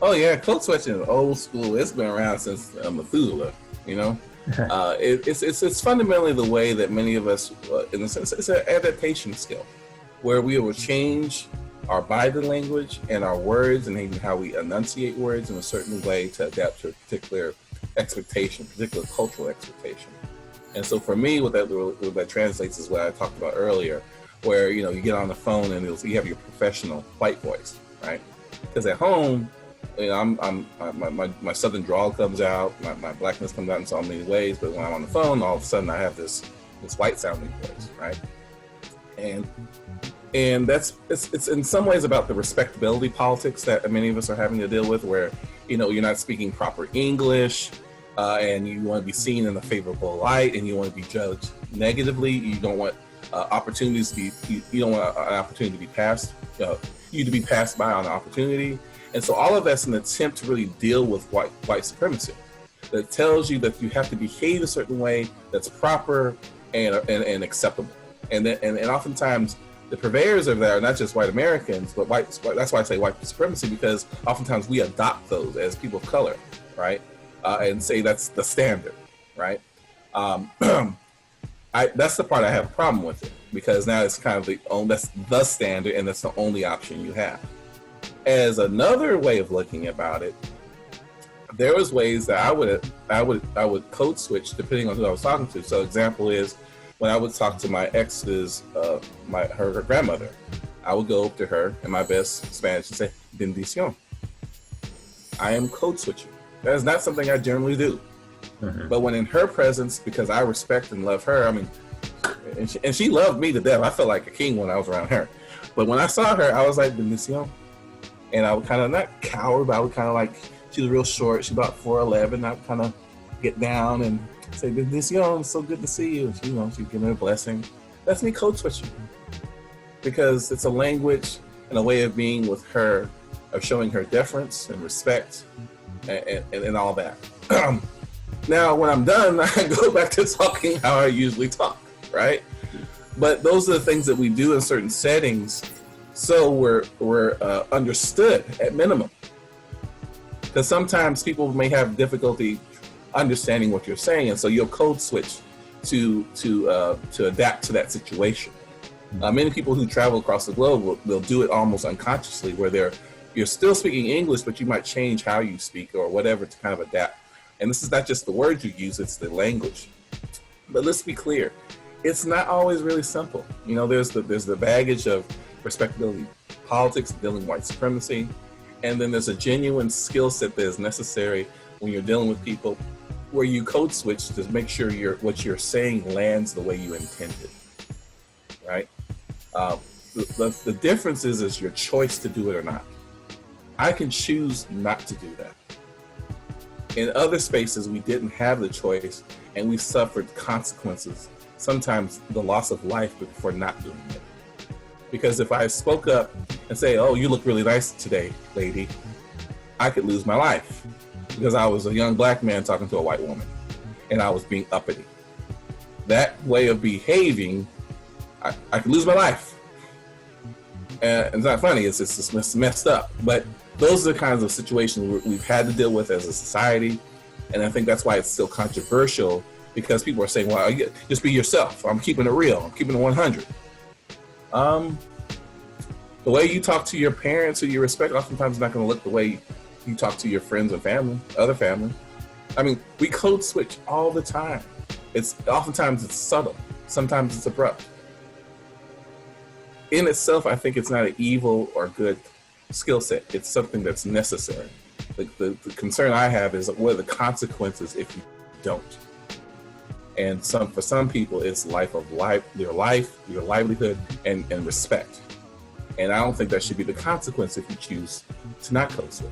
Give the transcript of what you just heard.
Oh yeah, code switching is old school. It's been around since Methuselah. You know, it's fundamentally the way that many of us, in a sense, it's an adaptation skill, where we will change our body language and our words, and even how we enunciate words in a certain way to adapt to a particular expectation, particular cultural expectation. And so for me, what that translates is what I talked about earlier, where you get on the phone and you have your professional white voice, right? Because at home, my southern drawl comes out, my blackness comes out in so many ways. But when I'm on the phone, all of a sudden I have this white sounding voice, right? And that's it's in some ways about the respectability politics that many of us are having to deal with, where you're not speaking proper English, and you want to be seen in a favorable light, and you want to be judged negatively. You don't want opportunities to be. You don't want an opportunity to be passed. You to be passed by on an opportunity. And so all of that's an attempt to really deal with white supremacy that tells you that you have to behave a certain way that's proper and acceptable. And oftentimes the purveyors of that are not just white Americans, but that's why I say white supremacy, because oftentimes we adopt those as people of color, right? And say that's the standard, right? That's the part I have a problem with it, because now it's kind of that's the standard, and that's the only option you have. As another way of looking about it, there was ways that I would code switch depending on who I was talking to. So example is when I would talk to my ex's her grandmother, I would go up to her in my best Spanish and say bendición. I am code switching. That is not something I generally do. Mm-hmm. But when in her presence, because I respect and love her, I mean, and she loved me to death. I felt like a king when I was around her. But when I saw her, I was like bendición. And I would kind of not cower, but I would kind of like, she was real short. She's about 4'11". I would kind of get down and say, bendición, so good to see you. She'd give me a blessing. That's me code switching. Because it's a language and a way of being with her, of showing her deference and respect and all that. Now, when I'm done, I go back to talking how I usually talk, right? But those are the things that we do in certain settings, so we're understood at minimum. Because sometimes people may have difficulty understanding what you're saying, and so you'll code switch to adapt to that situation. Many people who travel across the globe will do it almost unconsciously, where you're still speaking English, but you might change how you speak or whatever to kind of adapt. And this is not just the words you use, it's the language. But let's be clear, it's not always really simple. There's the baggage of respectability politics, dealing with white supremacy, and then there's a genuine skill set that is necessary when you're dealing with people, where you code switch to make sure what you're saying lands the way you intended, right? The difference is your choice to do it or not. I can choose not to do that. In other spaces, we didn't have the choice, and we suffered consequences, sometimes the loss of life, for not doing it. Because if I spoke up and say, oh, you look really nice today, lady, I could lose my life, because I was a young black man talking to a white woman, and I was being uppity. That way of behaving, I could lose my life. And it's not funny, it's just messed up. But those are the kinds of situations we've had to deal with as a society. And I think that's why it's still controversial, because people are saying, well, just be yourself. I'm keeping it real. I'm keeping it 100. The way you talk to your parents, who you respect, oftentimes is not going to look the way you talk to your friends and family, other family. I mean, we code switch all the time. Oftentimes it's subtle. Sometimes it's abrupt. In itself, I think it's not an evil or good skill set. It's something that's necessary. The concern I have is what are the consequences if you don't? And for some people, it's your livelihood, and respect. And I don't think that should be the consequence if you choose to not code switch.